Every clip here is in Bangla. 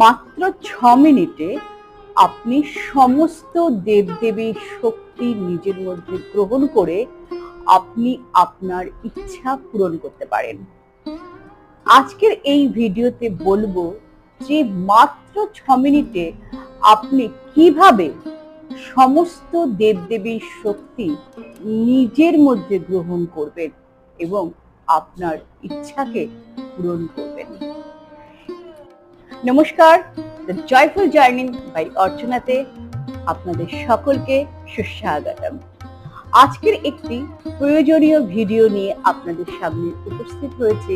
মাত্র 6 মিনিটে আপনি সমস্ত দেবদেবীর শক্তি নিজের মধ্যে গ্রহণ করে আপনি আপনার ইচ্ছা পূরণ করতে পারেন। আজকের এই ভিডিওতে বলবো যে মাত্র 6 মিনিটে আপনি কিভাবে সমস্ত দেবদেবীর শক্তি নিজের মধ্যে গ্রহণ করবেন এবং আপনার ইচ্ছাকে পূরণ করবেন। নমস্কার, দ্য জয়ফুল জার্নি বাই অর্চনাতে আপনাদের সকলকে সুস্বাগতম। আজকের একটি প্রয়োজনীয় ভিডিও নিয়ে আপনাদের সামনে উপস্থিত হয়েছে,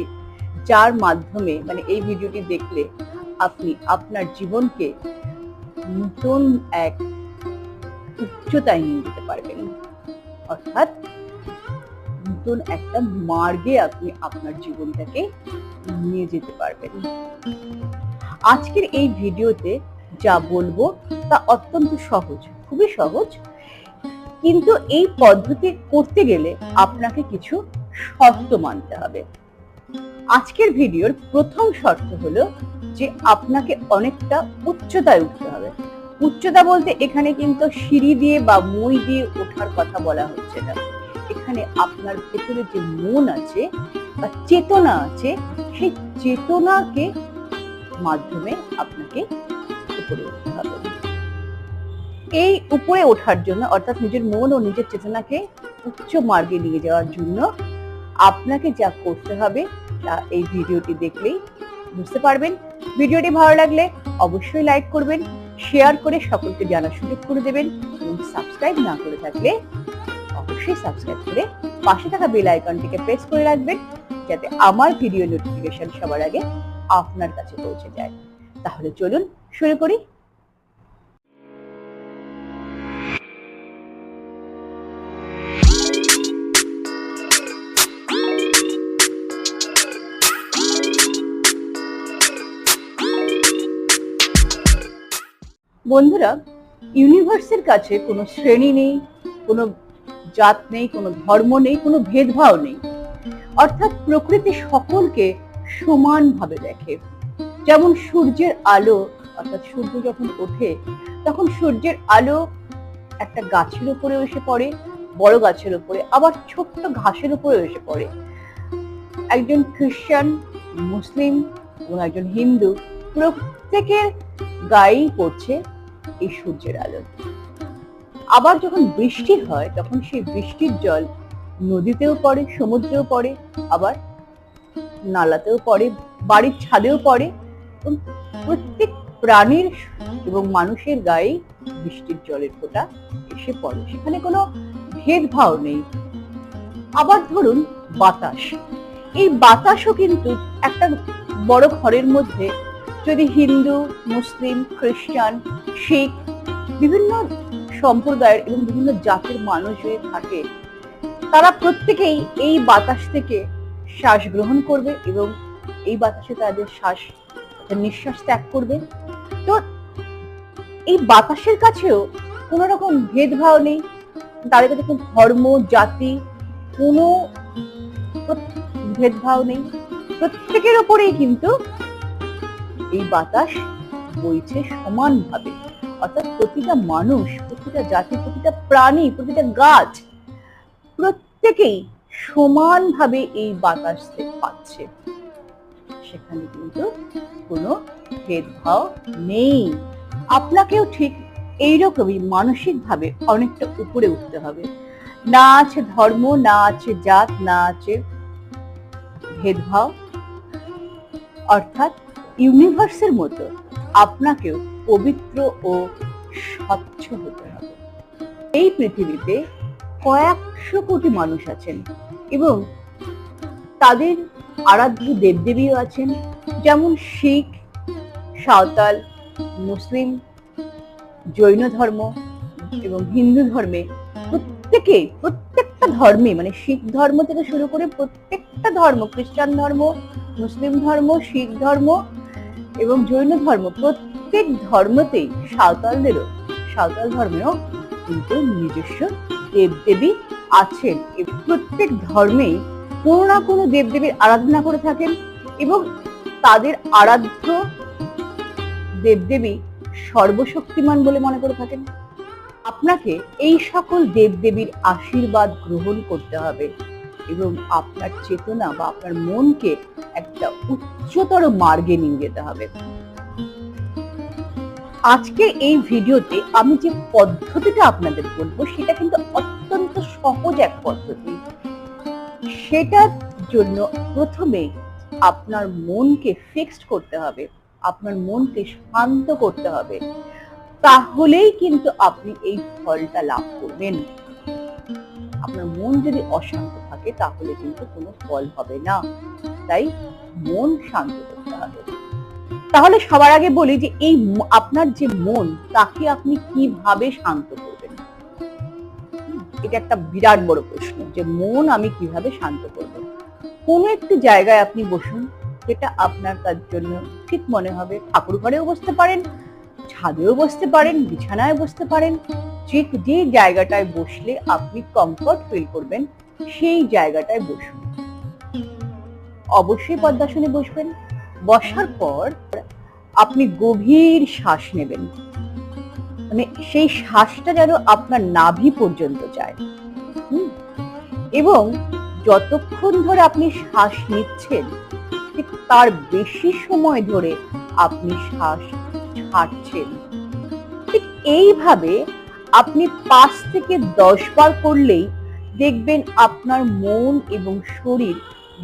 যার মাধ্যমে এই ভিডিওটি দেখলে আপনি আপনার জীবনকে নতুন এক উচ্চতায় নিয়ে যেতে পারবেন, অর্থাৎ নতুন একটা মার্গে আপনি আপনার জীবনটাকে নিয়ে যেতে পারবেন। আজকের এই ভিডিওতে যা বলবো তা অত্যন্ত সহজ, খুবই সহজ, কিন্তু এই পদ্ধতি করতে গেলে আপনাকে কিছু শর্ত মানতে হবে। আজকের ভিডিওর প্রথম শর্ত হলো যে আপনাকে অনেকটা উচ্চতায় উঠতে হবে। উচ্চতা বলতে এখানে কিন্তু সিঁড়ি দিয়ে বা মই দিয়ে ওঠার কথা বলা হচ্ছে না। এখানে আপনার ভেতরে যে মন আছে বা চেতনা আছে, সেই চেতনাকে মাধ্যমে আপনাকে উপরে উঠতে হবে। এই উপরে ওঠার জন্য, অর্থাৎ নিজের মন ও নিজের চেতনাকে উচ্চ মার্গে নিয়ে যাওয়ার জন্য আপনাকে যা করতে হবে তা এই ভিডিওটি দেখলেই বুঝতে পারবেন। ভিডিওটি ভালো লাগলে অবশ্যই লাইক করবেন, শেয়ার করে সকলকে জানার সুযোগ করে দেবেন এবং সাবস্ক্রাইব না করে থাকলে অবশ্যই সাবস্ক্রাইব করে পাশে থাকা বেল আইকনটিকে প্রেস করে রাখবেন, যাতে আমার ভিডিও নোটিফিকেশন সবার আগে আপনার কাছে পৌঁছে যায়। তাহলে চলুন শুরু করি। বন্ধুরা, ইউনিভার্সের কাছে কোনো শ্রেণী নেই, কোনো জাত নেই, কোনো ধর্ম নেই, কোনো ভেদভাব নেই। অর্থাৎ প্রকৃতি সকলকে সমানভাবে দেখে। যেমন সূর্যের আলো, অর্থাৎ সূর্য যখন ওঠে তখন সূর্যের আলো একটা গাছের উপরে এসে পড়ে, বড় গাছের উপরে, আবার ছোট্ট ঘাসের উপরে এসে পড়ে। একজন খ্রিস্টান, মুসলিম এবং একজন হিন্দু, প্রত্যেকের গায়েই পড়ছে এই সূর্যের আলো। আবার যখন বৃষ্টি হয় তখন সেই বৃষ্টির জল নদীতেও পড়ে, সমুদ্রেও পড়ে, আবার নালাতেও পড়ে, বাড়ির ছাদেও পড়ে। প্রত্যেক প্রাণীর এবং মানুষের গায়ে বৃষ্টির জলের ফোঁটা এসে পড়ে, সেখানে কোনো ভেদভাব নেই। আবার ধরুন বাতাস, এই বাতাসও কিন্তু একটা বড় ঘরের মধ্যে যদি হিন্দু, মুসলিম, খ্রিস্টান, শিখ, বিভিন্ন সম্প্রদায়ের এবং বিভিন্ন জাতির মানুষ হয়ে থাকে, তারা প্রত্যেকেই এই বাতাস থেকে শ্বাস গ্রহণ করবে এবং এই বাতাসে তাদের নিঃশ্বাস ত্যাগ করবে। তো এই বাতাসের কাছেও কোন রকম ভেদভাব নেই, তাদের কাছে কোনো ধর্ম, জাতি, কোনো ভেদভাব নেই। প্রত্যেকের ওপরেই কিন্তু এই বাতাস বইছে সমানভাবে। অর্থাৎ প্রতিটা মানুষ, প্রতিটা জাতি, প্রতিটা প্রাণী, প্রতিটা গাছ, প্রত্যেকেই সমানভাবে এই বাতাস পাচ্ছে। সেখানে কিন্তু কোনো ভেদভাব নেই। আপনাকেও ঠিক এইরকমই মানসিকভাবে অনেকটা উপরে উঠতে হবে। না আছে ধর্ম, না আছে জাত, না আছে ভেদভাব। অর্থাৎ ইউনিভার্সের মতো আপনাকেও পবিত্র ও স্বচ্ছ হতে হবে। এই পৃথিবীতে কয়েকশো কোটি মানুষ আছেন এবং তাদের আরাধ্য দেবদেবীও আছেন। যেমন শিখ, সাঁওতাল, মুসলিম, জৈন ধর্ম এবং হিন্দু ধর্মে প্রত্যেকটা ধর্মে, শিখ ধর্ম থেকে শুরু করে প্রত্যেকটা ধর্ম, খ্রিস্টান ধর্ম, মুসলিম ধর্ম, শিখ ধর্ম এবং জৈন ধর্ম, প্রত্যেক ধর্মতেই সাঁওতাল ধর্মেও কিন্তু নিজস্ব দেবদেবী আছেন। প্রত্যেক ধর্মেই কোনো না কোনো দেবদেবীর আরাধনা করে থাকেন এবং তাদের আরাধ্য দেবদেবী সর্বশক্তিমান বলে মনে করে থাকেন। আপনাকে এই সকল দেবদেবীর আশীর্বাদ গ্রহণ করতে হবে এবং আপনার চেতনা বা আপনার মনকে একটা উচ্চতর মার্গে নিয়ে যেতে হবে। আজকে এই ভিডিওতে আমি যে পদ্ধতিটা আপনাদের বলবো সেটা কিন্তু অত্যন্ত সহজ এক পদ্ধতি। সেটার জন্য প্রথমে আপনার মনকে ফিক্সড করতে হবে, আপনার মনকে শান্ত করতে হবে, তাহলেই কিন্তু আপনি এই ফলটা লাভ করবেন। আপনার মন যদি অশান্ত থাকে তাহলে কিন্তু কোনো ফল হবে না। তাই মন শান্ত করতে হবে। তাহলে সবার আগে বলি যে এই আপনার যে মন, তাকে আপনি কিভাবে শান্ত করবেন? এটা একটা বিরাট বড় প্রশ্ন, যে মন আমি কিভাবে শান্ত করব। কোনো একটি জায়গায় আপনি বসুন, যেটা আপনার তার জন্য ঠিক মনে হবে। ঠাকুর ঘরেও বসতে পারেন, ছাদেও বসতে পারেন, বিছানায় বসতে পারেন। যে জায়গাটায় বসলে আপনি কমফর্ট ফিল করবেন সেই জায়গাটায় বসুন। অবশ্যই পদ্মাসনে বসবেন। বসার পর আপনি গভীর শ্বাস নেবেন, মানে সেই শ্বাসটা যেন আপনার নাভি পর্যন্ত যায়। এবং যতক্ষণ ধরে আপনি শ্বাস নিচ্ছেন ঠিক তার বেশি সময় ধরে আপনি শ্বাস ছাড়ছেন। ঠিক এইভাবে আপনি 5 থেকে 10 বার করলেই দেখবেন আপনার মন এবং শরীর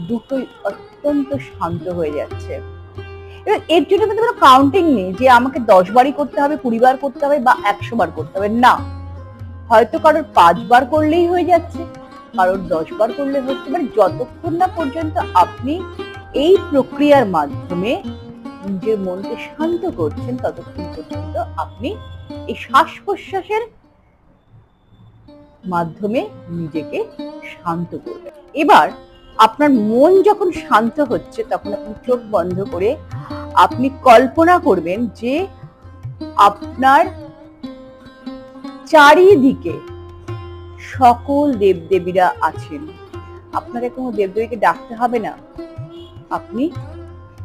দুটোই অত্যন্ত শান্ত হয়ে যাচ্ছে। এবং এর জন্য কিন্তু কোনো কাউন্টিং নেই যে আমাকে 10 বারই করতে হবে, 20 বার করতে হবে বা 100 বার করতে হবে, না। হয়তো কারোর 5 বার করলেই হয়ে যাচ্ছে, কারোর 10 বার করলে হচ্ছে। মানে যতক্ষণ না পর্যন্ত আপনি এই প্রক্রিয়ার মাধ্যমে নিজের মনকে শান্ত করছেন ততক্ষণ পর্যন্ত আপনি এই শ্বাস প্রশ্বাসের মাধ্যমে নিজেকে শান্ত করবেন। এবার আপনার মন যখন শান্ত হচ্ছে তখন আপনি চোখ বন্ধ করে আপনি কল্পনা করবেন যে আপনার চারিদিকে সকল দেবদেবীরা আছেন। আপনাকে কোনো দেবদেবীকে ডাকতে হবে না। আপনি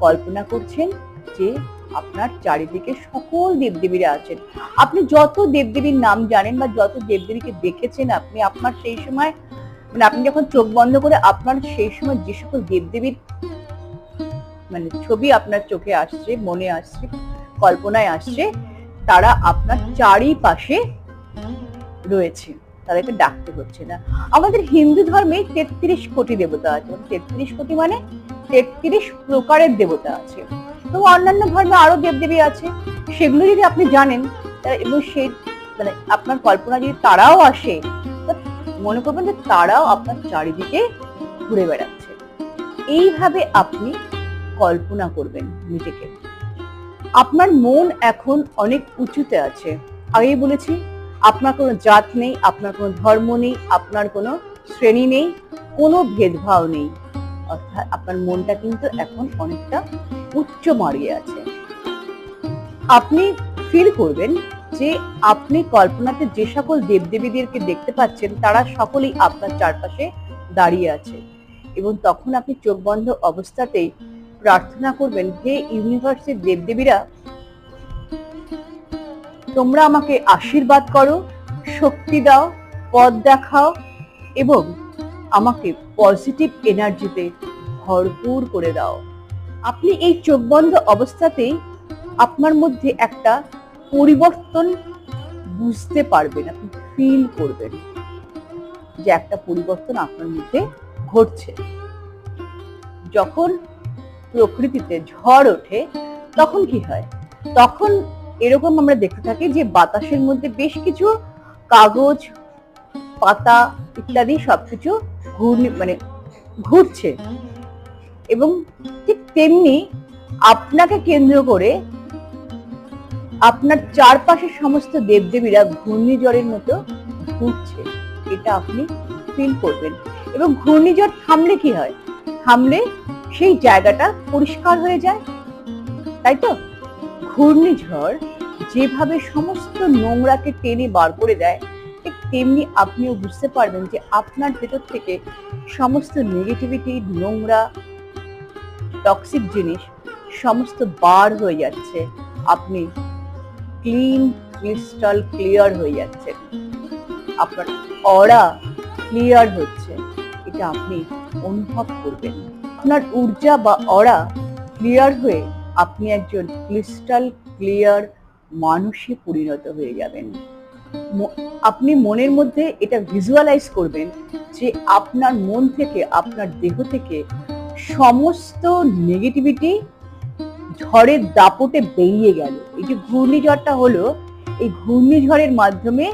কল্পনা করছেন যে আপনার চারিদিকে সকল দেবদেবীরা আছেন। আপনি যত দেবদেবীর নাম জানেন বা যত দেবদেবীকে দেখেছেন আপনি, আপনার সেই সময় মানে আপনি যখন চোখ বন্ধ করে আপনার সেই সময় যে সকল দেবদেবীর মানে ছবি আপনার চোখে আসছে, মনে আসছে, কল্পনায় আসছে, তারা আপনার চারিপাশে রয়েছে, তাদেরকে ডাকতে হচ্ছে না। আমাদের হিন্দু ধর্মে 33 কোটি দেবতা আছে। 33 কোটি মানে 33 প্রকারের দেবতা আছে। তো অন্যান্য ধর্মে আরো দেবদেবী আছে, সেগুলো যদি আপনি জানেন এবং সেই মানে আপনার কল্পনা যদি তারাও আসে, মনে করবেন যে তারাও আপনার চারিদিকে ঘুরে বেড়াচ্ছে। এইভাবে আপনি কল্পনা করবেন নিজেকে। আপনার মন এখন অনেক উঁচুতে আছে। আগেই বলেছি, আপনার কোনো জাত নেই, আপনার কোনো ধর্ম নেই, আপনার কোনো শ্রেণী নেই, কোনো ভেদভাব নেই। অর্থাৎ আপনার মনটা কিন্তু এখন অনেকটা উচ্চ মার্গে আছে। আপনি ফিল করবেন যে আপনি কল্পনাতে যে সকল দেবদেবীদেরকে দেখতে পাচ্ছেন তারা সকলেই আপনার চারপাশে দাঁড়িয়ে আছে। এবং তখন আপনি চোখ বন্ধ অবস্থাতেই প্রার্থনা করবেন, হে ইউনিভার্সের দেবদেবীরা, তোমরা আমাকে আশীর্বাদ করো, শক্তি দাও, পথ দেখাও এবং আমাকে পজিটিভ এনার্জিতে ভরপুর করে দাও। আপনি এই চোখ বন্ধ অবস্থাতেই আপনার মধ্যে একটা পরিবর্তন বুঝতে পারবেন, আপনি ফিল করবেন যে একটা পরিবর্তন আপনার মধ্যে ঘটছে। যখন প্রকৃতিতে ঝড় ওঠে তখন কি হয়? তখন এরকম আমরা দেখতে থাকি যে বাতাসের মধ্যে বেশ কিছু কাগজ, পাতা ইত্যাদি সবকিছু ঘুরছে। এবং ঠিক তেমনি আপনাকে কেন্দ্র করে আপনার চারপাশের সমস্ত দেবদেবীরা ঘূর্ণিঝড়ের মতো ঘুরছে। এটা আপনি ফিল করবেন। এবং ঘূর্ণিঝড় থামলে কি হয়? থামলে সেই জায়গাটা পরিষ্কার হয়ে যায়, তাই তো? ঘূর্ণিঝড় যেভাবে সমস্ত নোংরাকে টেনে বার করে দেয়, ঠিক তেমনি আপনিও বুঝতে পারবেন যে আপনার ভেতর থেকে সমস্ত নেগেটিভিটি, নোংরা, টক্সিক জিনিস সমস্ত বার হয়ে যাচ্ছে। আপনি ক্লিন ক্রিস্টাল ক্লিয়ার হয়ে যাচ্ছেন, আপনার অরা ক্লিয়ার হচ্ছে, এটা আপনি অনুভব করবেন। আপনার ঊর্জা বা অরা ক্লিয়ার হয়ে আপনি একজন ক্রিস্টাল ক্লিয়ার মানুষে পরিণত হয়ে যাবেন। আপনি মনের মধ্যে এটা ভিজুয়ালাইজ করবেন যে আপনার মন থেকে, আপনার দেহ থেকে সমস্ত নেগেটিভিটি ঝড়ের দাপটে বেরিয়ে গেল। এই যে ঘূর্ণিঝড়টা হলো, এই ঘূর্ণিঝড়ের মাধ্যমে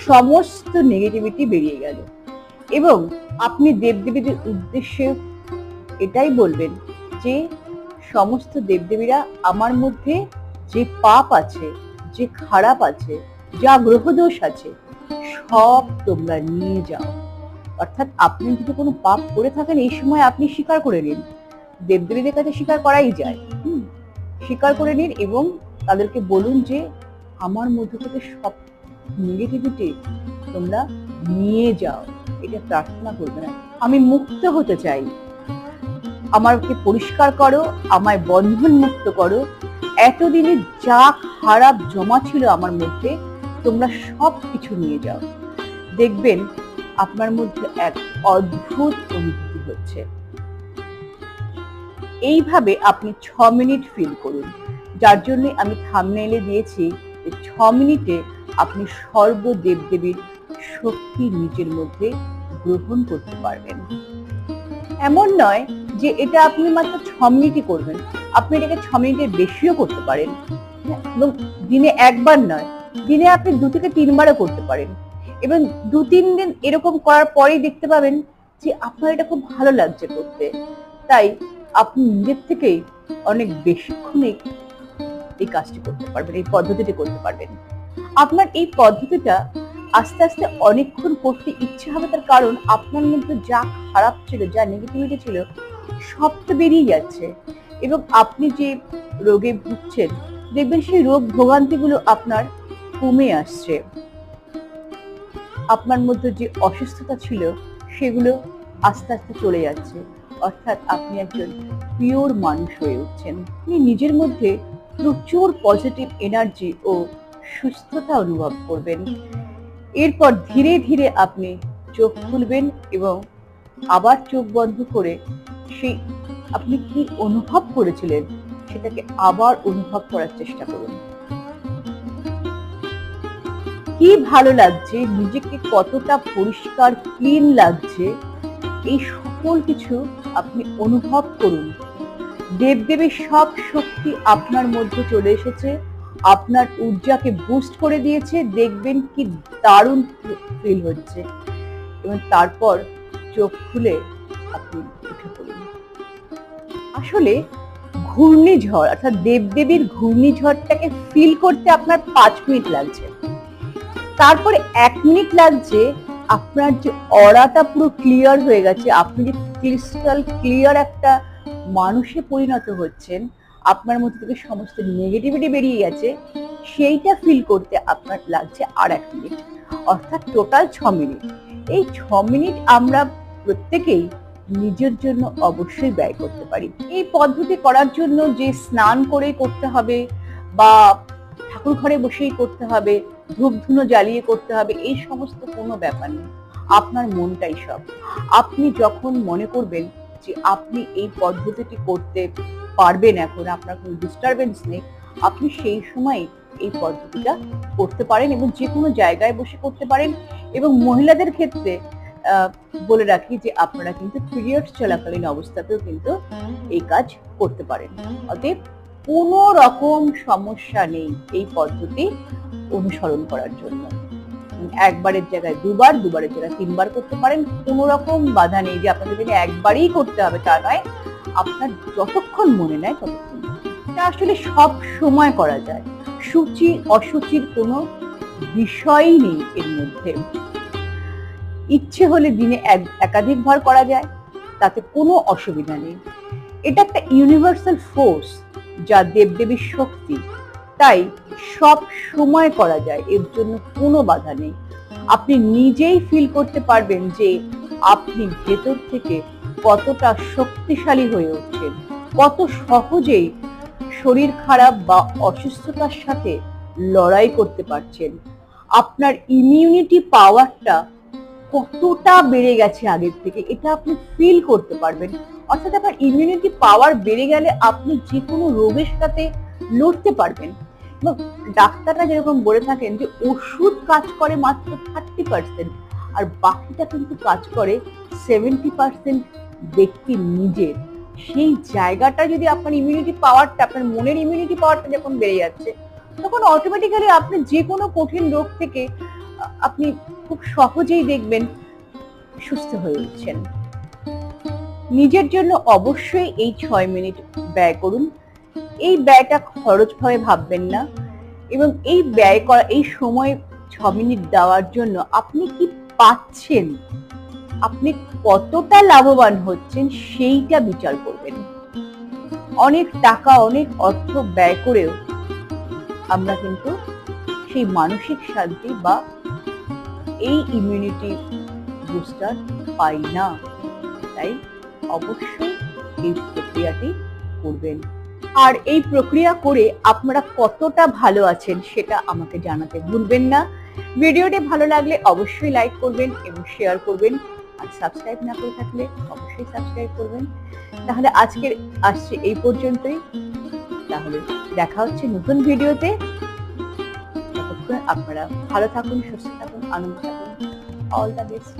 সমস্ত নেগেটিভিটি বেরিয়ে গেল। এবং আপনি দেবদেবীদের উদ্দেশ্যে এটাই বলবেন যে সমস্ত দেবদেবীরা, আমার মধ্যে যে পাপ আছে, যে খারাপ আছে, যা গ্রহদোষ আছে, সব তোমরা নিয়ে যাও। অর্থাৎ আপনি যদি কোনো পাপ করে থাকেন, এই সময় আপনি স্বীকার করে নিন। দেবদেবীদের কাছে স্বীকার করাই যায়, স্বীকার করে নিন এবং তাদেরকে বলুন যে আমার মধ্য থেকে সব নেগেটিভিটি তোমরা নিয়ে যাও। এটা প্রার্থনা করবে না, আমি মুক্ত হতে চাই, আমাকে পরিষ্কার করো, আমায় বন্ধন মুক্ত করো, এতদিনে যা খারাপ জমা ছিল আমার মধ্যে তোমরা সব কিছু নিয়ে যাও। দেখবেন আপনার মধ্যে এক অদ্ভুত অনুভূতি হচ্ছে। এইভাবে আপনি 6 মিনিট ফিল করুন, যার জন্য আমি থাম্বনেইলে দিয়েছি যে 6 মিনিটে আপনি সর্ব দেবদেবীর শক্তি নিজের মধ্যে গ্রহণ করতে পারবেন। এমন নয় যে এটা আপনি মাত্র 6 মিনিটই করবেন, আপনি এটাকে 6 মিনিটের বেশিও করতে পারেন এবং দিনে একবার নয়, দিনে আপনি 2 থেকে 3 বারও করতে পারেন। এবং 2-3 দিন এরকম করার পরেই দেখতে পাবেন যে আপনার এটা খুব ভালো লাগছে করতে। তাই আপনি নিজের থেকেই অনেক বেশিক্ষণ এই কাজটি করতে পারবেন, এই পদ্ধতিটি করতে পারবেন। আপনার এই পদ্ধতিটা আস্তে আস্তে অনেকক্ষণ করতে ইচ্ছে হবে, তার কারণ আপনার মধ্যে যা খারাপ ছিল, যা নেগেটিভিটি ছিল, সব তো বেরিয়ে যাচ্ছে। এবং আপনি যে রোগে ভুগছেন, দেখবেন সেই রোগ ভোগান্তিগুলো আপনার কমে আসছে। আপনার মধ্যে যে অসুস্থতা ছিল সেগুলো আস্তে আস্তে চলে যাচ্ছে। অর্থাৎ আপনি একজন পিওর মানুষ হয়ে উঠছেন। আপনি নিজের মধ্যে প্রচুর পজিটিভ এনার্জি ও সুস্থতা অনুভব করবেন। এরপর ধীরে ধীরে আপনি চোখ খুলবেন এবং আবার চোখ বন্ধ করে সেই আপনি কি অনুভব করেছিলেন সেটাকে আবার অনুভব করার চেষ্টা করুন। কি ভালো লাগছে, নিজেকে কতটা পরিষ্কার ক্লিন লাগছে, এই সকল কিছু আপনি অনুভব করুন। দেবদেবীর সব শক্তি আপনার মধ্যে চলে এসেছে, আপনার ঊর্জাকে বুস্ট করে দিয়েছে। দেখবেন কি দারুণ ফিল হচ্ছে। এবং তারপর চোখ খুলে আপনি উঠে পড়ুন। আসলে ঘূর্ণিঝড় অর্থাৎ দেবদেবীর ঘূর্ণিঝড়টাকে ফিল করতে আপনার 5 মিনিট লাগছে, তারপরে 1 মিনিট লাগছে আপনার যে অরাটা পুরো ক্লিয়ার হয়ে গেছে, আপনি যে ক্রিস্টাল ক্লিয়ার একটা মানুষে পরিণত হচ্ছেন, আপনার মধ্যে থেকে সমস্ত নেগেটিভিটি বেরিয়ে গেছে, সেইটা ফিল করতে আপনার লাগছে আর 1 মিনিট, অর্থাৎ টোটাল 6 মিনিট। এই 6 মিনিট আমরা প্রত্যেকেই নিজের জন্য অবশ্যই ব্যয় করতে পারি। এই পদ্ধতি করার জন্য যে স্নান করে করতে হবে বা ঠাকুর ঘরে বসেই করতে হবে, ধূপ ধুনো জ্বালিয়ে করতে হবে, এই সমস্ত কোনো ব্যাপার নেই। আপনার মনটাই সব। আপনি যখন মনে করবেন যে আপনি এই পদ্ধতিটি করতে পারবেন, এখন আপনার কোনো ডিস্টারবেন্স নেই, আপনি সেই সময় এই পদ্ধতিটা করতে পারেন এবং যে কোনো জায়গায় বসে করতে পারেন। এবং মহিলাদের ক্ষেত্রে বলে রাখি যে আপনারা কিন্তু পিরিয়ডস চলাকালীন অবস্থাতেও কিন্তু এই কাজ করতে পারেন। অতএব কোনো রকম সমস্যা নেই এই পদ্ধতি অনুসরণ করার জন্য। একবারের জায়গায় 2 বার, 2 বারের জায়গায় 3 বার করতে পারেন, কোনো রকম বাধা নেই যে আপনাদের জন্য একবারই করতে হবে তা নয়, আপনার যতক্ষণ মনে নেয় ততক্ষণ। এটা আসলে সব সময় করা যায়, সূচি অসুচির কোনো বিষয়ই নেই এর মধ্যে। ইচ্ছে হলে দিনে একাধিকবার করা যায়, তাতে কোনো অসুবিধা নেই। এটা একটা ইউনিভার্সাল ফোর্স, যা দেবদেবীর শক্তি, তাই সব সময় করা যায়, এর জন্য কোনো বাধা নেই। আপনি নিজেই ফিল করতে পারবেন যে আপনি ভেতর থেকে কতটা শক্তিশালী হয়ে উঠছেন, কত সহজেই শরীর খারাপ বা অসুস্থতার সাথে লড়াই করতে পারছেন। আপনার ইমিউনিটি পাওয়ারটা কতটা বেড়ে গেছে আগের থেকে এটা আপনি ফিল করতে পারবেন। অর্থাৎ আপনার ইমিউনিটি পাওয়ার বেড়ে গেলে আপনি যে কোনো রোগের সাথে লড়তে পারবেন। এবং ডাক্তাররা যেরকম বলে থাকেন যে ওষুধ কাজ করে মাত্র 30%, আর বাকিটা কিন্তু কাজ করে 70% ব্যক্তি নিজের। সেই জায়গাটা যদি আপনার ইমিউনিটি পাওয়ারটা, আপনার মনের ইমিউনিটি পাওয়ারটা যখন বেড়ে যাচ্ছে, তখন অটোমেটিক্যালি আপনি যে কোনো কঠিন রোগ থেকে আপনি খুব সহজেই দেখবেন সুস্থ হয়ে উঠছেন। নিজের জন্য অবশ্যই এই 6 মিনিট ব্যয় করুন। এই ব্যয়টা খরচ ভাবে ভাববেন না, এবং এই ব্যয় করা, এই সময় 6 মিনিট দেওয়ার জন্য আপনি কি পাচ্ছেন, আপনি কতটা লাভবান হচ্ছেন সেইটা বিচার করবেন। অনেক টাকা, অনেক অর্থ ব্যয় করেও আমরা কিন্তু সেই মানসিক শান্তি বা এই ইমিউনিটি বুস্টার পাই না। তাই অবশ্যই এই প্রক্রিয়াটি করবেন। আর এই প্রক্রিয়া করে আপনারা কতটা ভালো আছেন সেটা আমাকে জানাতে ভুলবেন না। ভিডিওটি ভালো লাগলে অবশ্যই লাইক করবেন এবং শেয়ার করবেন। আর সাবস্ক্রাইব না করে থাকলে অবশ্যই সাবস্ক্রাইব করবেন। তাহলে আজকের আসছে এই পর্যন্তই। তাহলে দেখা হচ্ছে নতুন ভিডিওতে। ততক্ষণ আপনারা ভালো থাকুন, সুস্থ থাকুন, আনন্দ থাকুন। All the best.